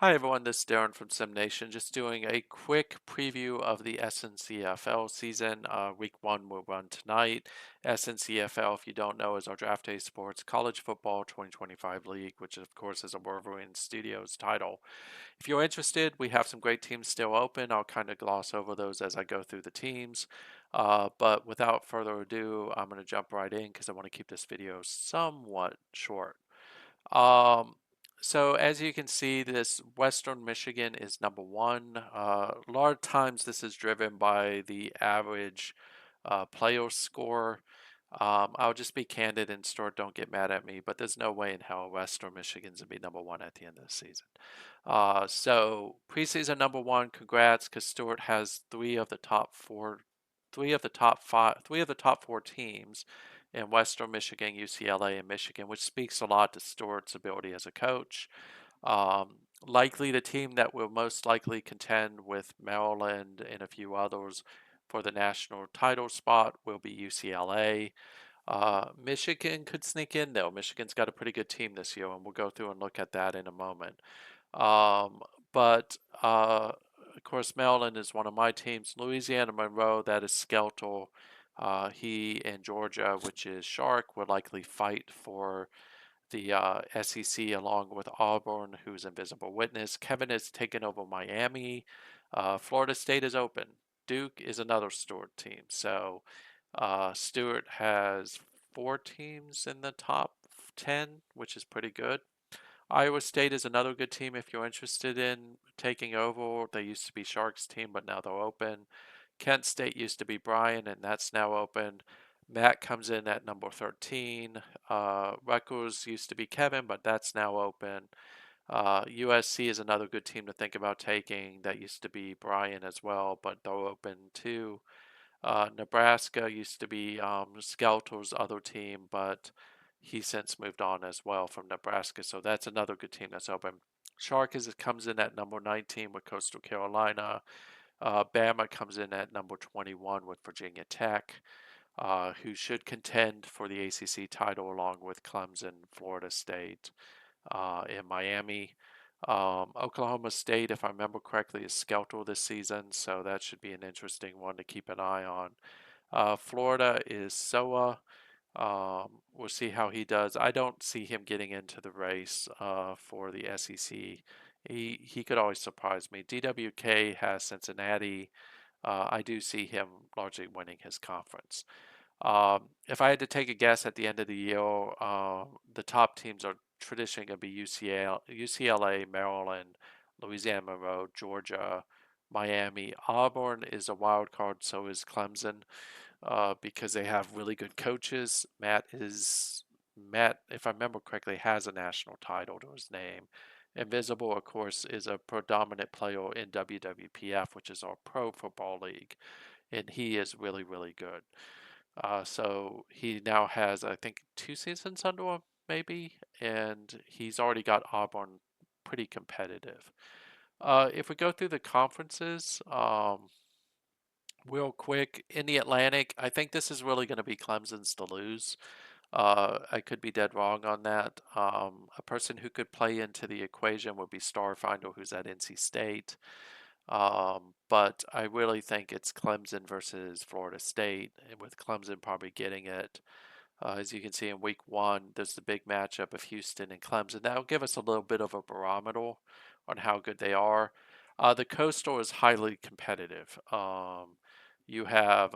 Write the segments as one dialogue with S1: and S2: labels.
S1: Hi everyone, this is Darren from SimNation. Just doing a quick preview of the SNCFL season. Week 1 will run tonight. SNCFL, if you don't know, is our Draft Day Sports College Football 2025 League, which of course is a Wolverine Studios title. If you're interested, we have some great teams still open. I'll kind of gloss over those as I go through the teams. But without further ado, I'm going to jump right in because I want to keep this video somewhat short. Um, so as you can see, this Western Michigan is number one. A lot of times this is driven by the average player score. I'll just be candid and Stuart, don't get mad at me, but there's no way in hell Western Michigan's gonna be number one at the end of the season. So preseason number one, congrats, because Stuart has three of the top four teams in Western Michigan, UCLA, and Michigan, which speaks a lot to Stuart's ability as a coach. Likely the team that will most likely contend with Maryland and a few others for the national title spot will be UCLA. Michigan could sneak in though. Michigan's got a pretty good team this year, and we'll go through and look at that in a moment. Um, but of course, Maryland is one of my teams. Louisiana Monroe, that is Skelter. He and Georgia, which is Shark, would likely fight for the SEC along with Auburn, who's Invisible Witness. Kevin has taken over Miami. Florida State is open. Duke is another Stuart team. So Stuart has four teams in the top 10, which is pretty good. Iowa State is another good team if you're interested in taking over. They used to be Sharks team, but now they're open. Kent State used to be Bryan, and that's now open. Matt comes in at number 13. Rutgers used to be Kevin, but that's now open. USC is another good team to think about taking. That used to be Bryan as well, but they're open too. Nebraska used to be Skelter's other team, but he since moved on as well from Nebraska, so that's another good team that's open. Shark comes in at number 19 with Coastal Carolina. Bama comes in at number 21 with Virginia Tech, who should contend for the ACC title along with Clemson, Florida State, and Miami. Oklahoma State, if I remember correctly, is Skelter this season, so that should be an interesting one to keep an eye on. Florida is SOA. We'll see how he does. I don't see him getting into the race for the SEC. He could always surprise me. DWK has Cincinnati. I do see him largely winning his conference. If I had to take a guess at the end of the year, the top teams are traditionally going to be UCLA, Maryland, Louisiana Monroe, Georgia, Miami. Auburn is a wild card, so is Clemson, because they have really good coaches. Matt, if I remember correctly, has a national title to his name. Invisible, of course, is a predominant player in WWPF, which is our pro football league, and he is really, really good. So he now has, I think, 2 seasons under him, maybe, and he's already got Auburn pretty competitive. If we go through the conferences, real quick, in the Atlantic, I think this is really going to be Clemson's to lose. I could be dead wrong on that. A person who could play into the equation would be Starfinder, who's at NC State. But I really think it's Clemson versus Florida State, and with Clemson probably getting it. As you can see in week one, there's the big matchup of Houston and Clemson. That'll give us a little bit of a barometer on how good they are. The Coastal is highly competitive. You have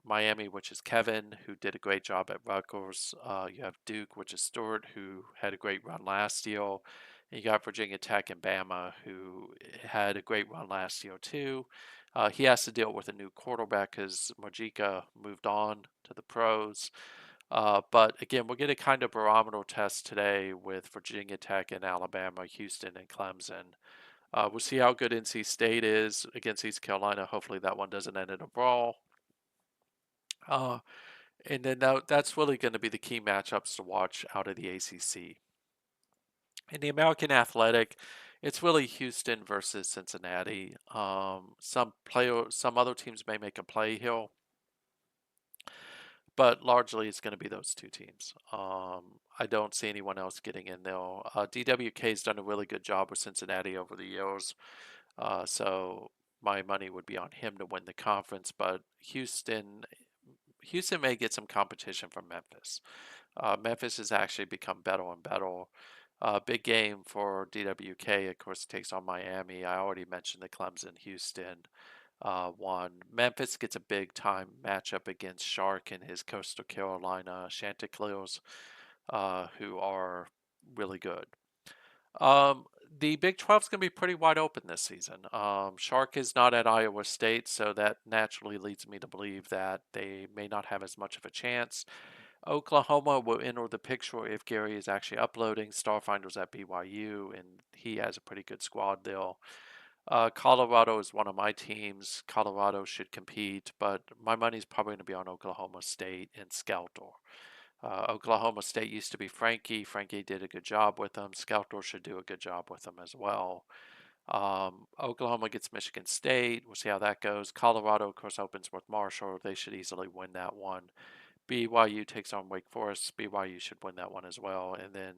S1: Miami, which is Kevin, who did a great job at Rutgers. You have Duke, which is Stuart, who had a great run last year. And you got Virginia Tech and Bama, who had a great run last year too. He has to deal with a new quarterback because Majika moved on to the pros. But again, we'll get a kind of barometer test today with Virginia Tech and Alabama, Houston, and Clemson. We'll see how good NC State is against East Carolina. Hopefully, that one doesn't end in a brawl. Uh, and then that's really going to be the key matchups to watch out of the ACC. In the American Athletic, it's really Houston versus Cincinnati. Some other teams may make a play here, but largely it's going to be those two teams. I don't see anyone else getting in there. DWK's done a really good job with Cincinnati over the years, so my money would be on him to win the conference. But Houston may get some competition from Memphis. Memphis has actually become better and better. Big game for DWK, of course, takes on Miami. I already mentioned the Clemson Houston one. Memphis gets a big time matchup against Shark and his Coastal Carolina Chanticleers, who are really good. Um, the Big 12 is going to be pretty wide open this season. Shark is not at Iowa State, so that naturally leads me to believe that they may not have as much of a chance. Oklahoma will enter the picture if Gary is actually uploading. Starfinder's at BYU, and he has a pretty good squad there. Colorado is one of my teams. Colorado should compete, but my money's probably going to be on Oklahoma State and Skelter. Oklahoma State used to be Frankie. Frankie did a good job with them. Skelter should do a good job with them as well. Oklahoma gets Michigan State. We'll see how that goes. Colorado, of course, opens with Marshall. They should easily win that one. BYU takes on Wake Forest. BYU should win that one as well. And then,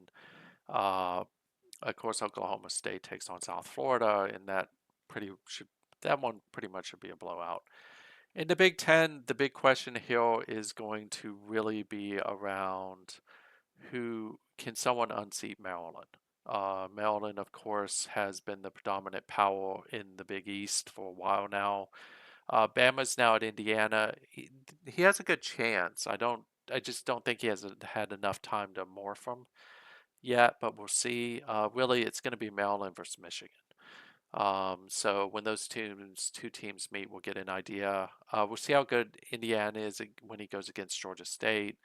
S1: uh, of course, Oklahoma State takes on South Florida, and that one pretty much should be a blowout. In the Big Ten, the big question here is going to really be around who can someone unseat Maryland. Maryland, of course, has been the predominant power in the Big East for a while now. Bama's now at Indiana. He has a good chance. I just don't think he has had enough time to morph him yet, but we'll see. Really, it's going to be Maryland versus Michigan. So when those two teams meet, we'll get an idea. We'll see how good Indiana is when he goes against Georgia State.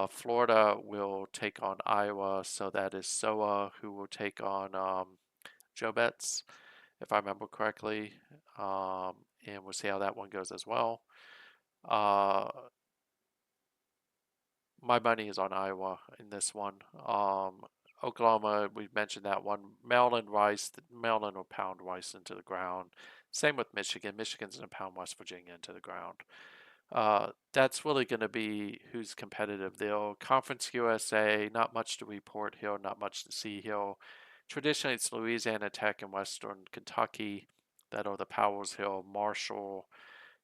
S1: Florida will take on Iowa, so that is Soa who will take on Joe Betts, if I remember correctly. And we'll see how that one goes as well. Uh, my money is on Iowa in this one. Oklahoma, we mentioned that one. Maryland will pound Rice into the ground. Same with Michigan. Michigan's going to pound West Virginia into the ground. That's really going to be who's competitive there. Conference USA, not much to report here, not much to see here. Traditionally, it's Louisiana Tech and Western Kentucky that are the powers here. Marshall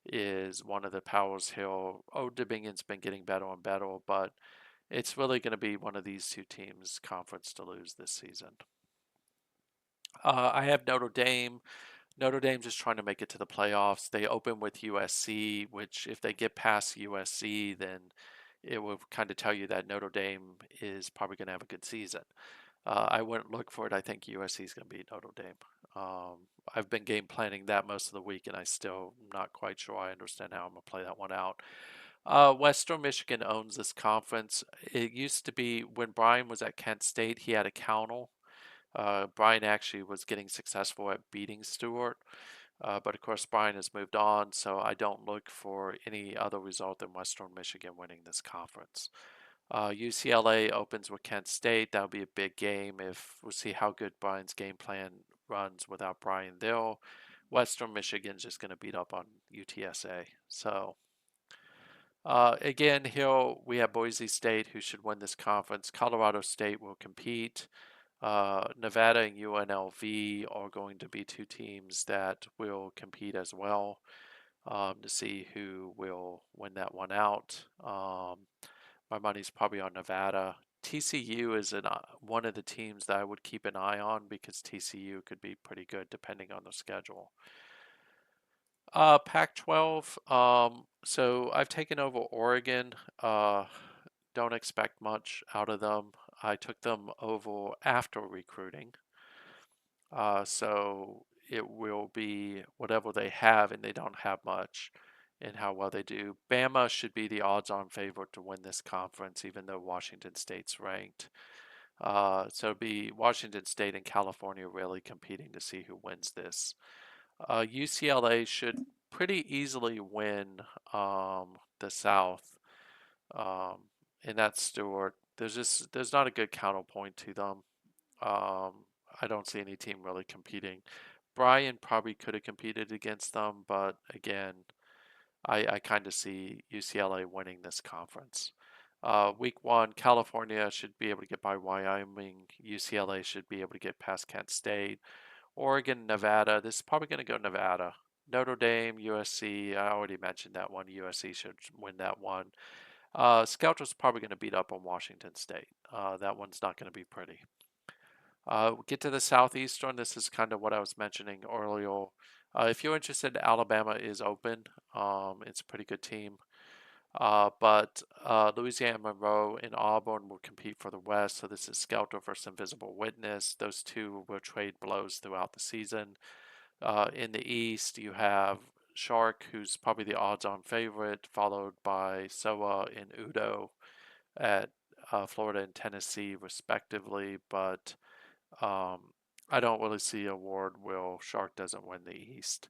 S1: is one of the powers here. Old Dominion's been getting better and better, but it's really going to be one of these two teams' conference to lose this season. I have Notre Dame. Notre Dame's just trying to make it to the playoffs. They open with USC, which if they get past USC, then it will kind of tell you that Notre Dame is probably going to have a good season. I wouldn't look for it. I think USC is going to beat Notre Dame. I've been game planning that most of the week, and I still not quite sure I understand how I'm going to play that one out. Western Michigan owns this conference. It used to be when Brian was at Kent State, he had a counter. Brian actually was getting successful at beating Stuart, but of course Brian has moved on, so I don't look for any other result than Western Michigan winning this conference. UCLA opens with Kent State. That'll be a big game. If we'll see how good Brian's game plan runs without Brian there. Western Michigan's just going to beat up on UTSA. So again, here we have Boise State who should win this conference. Colorado State will compete. Nevada and UNLV are going to be two teams that will compete as well to see who will win that one out. My money's probably on Nevada. TCU is one of the teams that I would keep an eye on because TCU could be pretty good depending on the schedule. Pac-12. So I've taken over Oregon. Don't expect much out of them. I took them over after recruiting. So it will be whatever they have, and they don't have much, and how well they do. Bama should be the odds-on favorite to win this conference, even though Washington State's ranked. So it'll be Washington State and California really competing to see who wins this. UCLA should pretty easily win the South, um, and that's Stuart. There's not a good counterpoint to them. I don't see any team really competing. Brian probably could have competed against them, but again, I kind of see UCLA winning this conference. Week 1, California should be able to get by Wyoming. UCLA should be able to get past Kent State. Oregon, Nevada. This is probably going to go Nevada. Notre Dame, USC. I already mentioned that one. USC should win that one. Skelter's probably going to beat up on Washington State. That one's not going to be pretty. Get to the Southeastern. This is kind of what I was mentioning earlier. If you're interested, Alabama is open. It's a pretty good team. But Louisiana Monroe and Aubun will compete for the West. So this is Skelter versus Invisible Witness. Those two will trade blows throughout the season. In the East, you have Shark, who's probably the odds-on favorite, followed by Soa and Udo at Florida and Tennessee, respectively. But um, I don't really see a world where Shark doesn't win the East.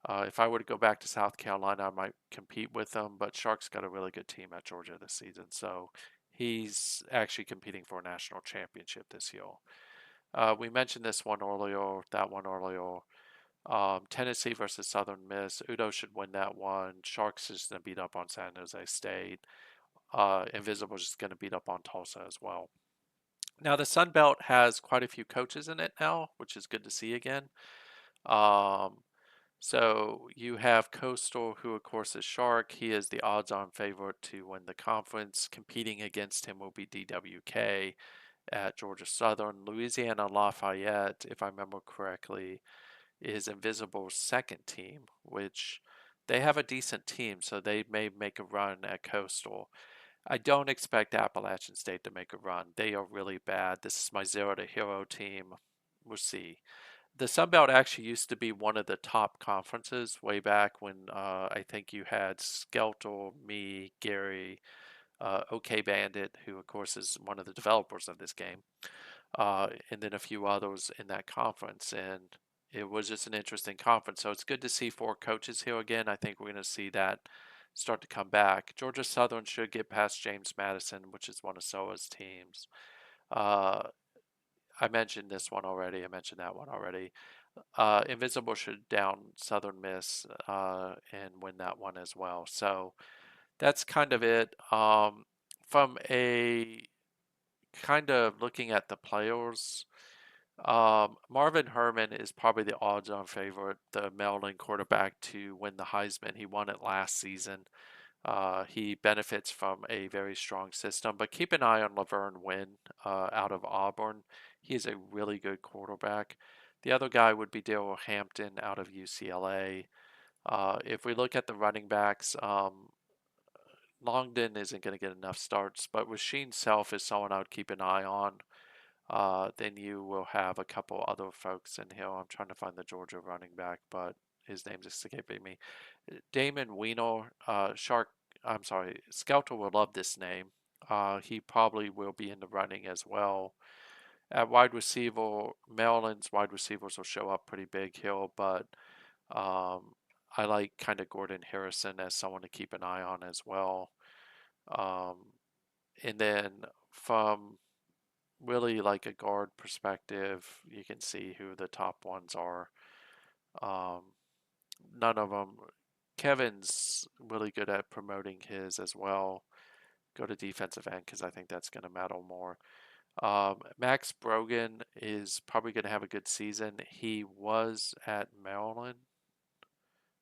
S1: If I were to go back to South Carolina, I might compete with them, but Shark's got a really good team at Georgia this season, so he's actually competing for a national championship this year. We mentioned this one earlier, that one earlier. Tennessee versus Southern Miss. Udo should win that one. Sharks is going to beat up on San Jose State. Invisible is going to beat up on Tulsa as well. Now, the Sun Belt has quite a few coaches in it now, which is good to see again. Um, so you have Coastal, who of course is Shark. He is the odds-on favorite to win the conference. Competing against him will be DWK at Georgia Southern. Louisiana Lafayette, if I remember correctly, is Invisible's second team, which they have a decent team, so they may make a run at Coastal. I don't expect Appalachian State to make a run. They are really bad. This is my zero to hero team. We'll see. The Sun Belt actually used to be one of the top conferences way back when I think you had Skelter, me, Gary, OK Bandit, who of course is one of the developers of this game, and then a few others in that conference. And it was just an interesting conference. So it's good to see 4 coaches here again. I think we're going to see that start to come back. Georgia Southern should get past James Madison, which is one of SOA's teams. Uh, I mentioned this one already. I mentioned that one already. Invisible should down Southern Miss and win that one as well. So that's kind of it. From a kind of looking at the players, Marvin Herman is probably the odds-on favorite, the Maryland quarterback, to win the Heisman. He won it last season. He benefits from a very strong system, but keep an eye on Laverne Wynn out of Auburn. He is a really good quarterback. The other guy would be Daryl Hampton out of UCLA. If we look at the running backs, Longden isn't going to get enough starts, but Rasheen Self is someone I would keep an eye on. Then you will have a couple other folks in here. I'm trying to find the Georgia running back, but his name's escaping me. Damon Weiner, I'm sorry, Skelter will love this name. He probably will be in the running as well. At wide receiver, Maryland's wide receivers will show up pretty big here, but um, I like kind of Gordon Harrison as someone to keep an eye on as well. Um, and then from really like a guard perspective, you can see who the top ones are. Um, none of them. Kevin's really good at promoting his as well. Go to defensive end because I think that's going to matter more. Max Brogan is probably going to have a good season. He was at Maryland.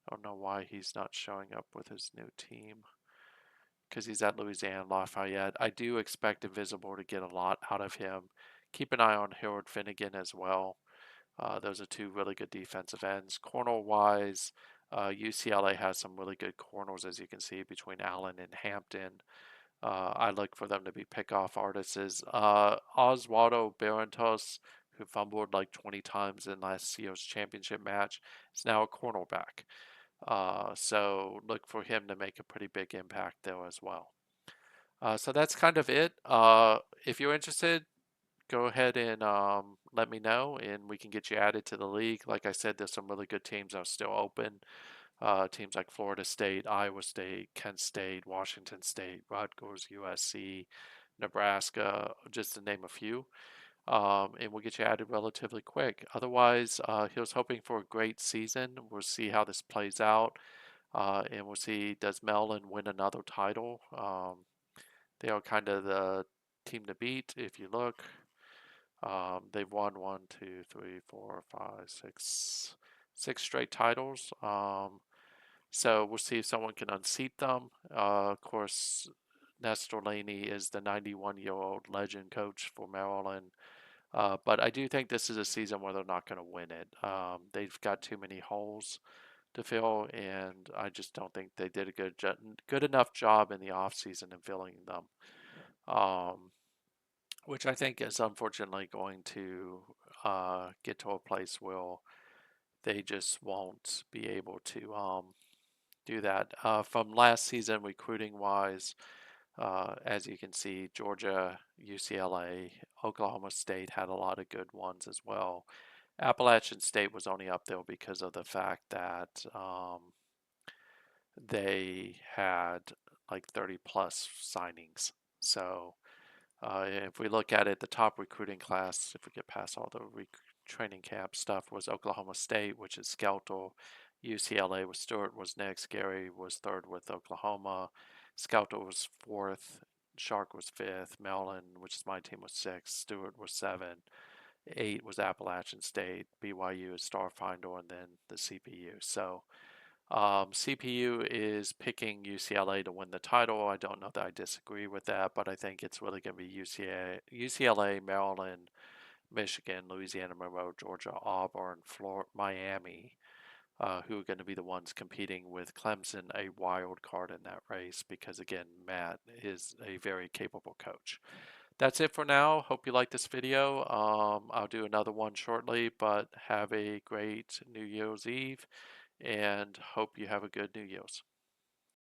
S1: I don't know why he's not showing up with his new team because he's at Louisiana Lafayette. I do expect Invisible to get a lot out of him. Keep an eye on Harold Finnegan as well. Those are 2 really good defensive ends. Corner wise, UCLA has some really good corners, as you can see, between Allen and Hampton. I look for them to be pickoff artists. Oswaldo Barrentos, who fumbled like 20 times in last year's championship match, is now a cornerback. So look for him to make a pretty big impact there as well. So that's kind of it. If you're interested, go ahead and let me know, and we can get you added to the league. Like I said, there's some really good teams that are still open. Teams like Florida State, Iowa State, Kent State, Washington State, Rutgers, USC, Nebraska, just to name a few. And we'll get you added relatively quick. Otherwise, he was hoping for a great season. We'll see how this plays out. And we'll see, does Maryland win another title? They are kind of the team to beat if you look. They've won one, two, three, four, five, six straight titles. So we'll see if someone can unseat them. Of course, Nestor Laney is the 91-year-old legend coach for Maryland. But I do think this is a season where they're not going to win it. They've got too many holes to fill, and I just don't think they did a good enough job in the offseason in filling them. Um, which I think is unfortunately going to get to a place where they just won't be able to do that. From last season, recruiting wise, as you can see, Georgia, UCLA, Oklahoma State had a lot of good ones as well. Appalachian State was only up there because of the fact that they had like 30 plus signings. So if we look at it, the top recruiting class, if we get past all the training camp stuff, was Oklahoma State, which is Skelter. UCLA with Stuart was next. Gary was third with Oklahoma. Skelter was fourth. Shark was fifth. Maryland, which is my team, was sixth. Stuart was seven. Eight was Appalachian State. BYU is Starfinder, and then the CPU. So CPU is picking UCLA to win the title. I don't know that I disagree with that, but I think it's really going to be UCLA, Maryland, Michigan, Louisiana Monroe, Georgia, Auburn, Florida, Miami, who are going to be the ones competing with Clemson, a wild card in that race, because again, Matt is a very capable coach. That's it for now. Hope you like this video. I'll do another one shortly, but have a great New Year's Eve and hope you have a good New Year's.